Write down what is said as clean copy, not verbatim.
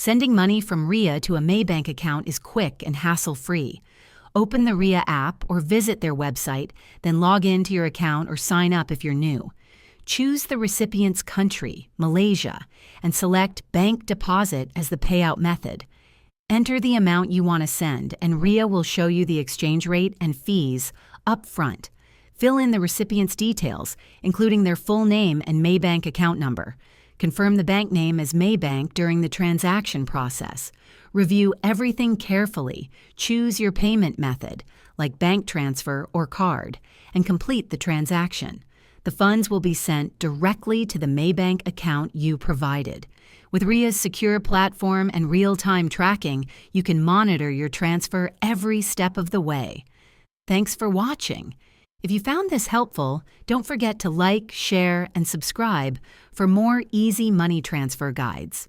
Sending money from Ria to a Maybank account is quick and hassle-free. Open the Ria app or visit their website, then log in to your account or sign up if you're new. Choose the recipient's country, Malaysia, and select Bank Deposit as the payout method. Enter the amount you want to send, and Ria will show you the exchange rate and fees up front. Fill in the recipient's details, including their full name and Maybank account number. Confirm the bank name as Maybank during the transaction process. Review everything carefully. Choose your payment method, like bank transfer or card, and complete the transaction. The funds will be sent directly to the Maybank account you provided. With Ria's secure platform and real-time tracking, you can monitor your transfer every step of the way. Thanks for watching. If you found this helpful, don't forget to like, share, and subscribe for more easy money transfer guides.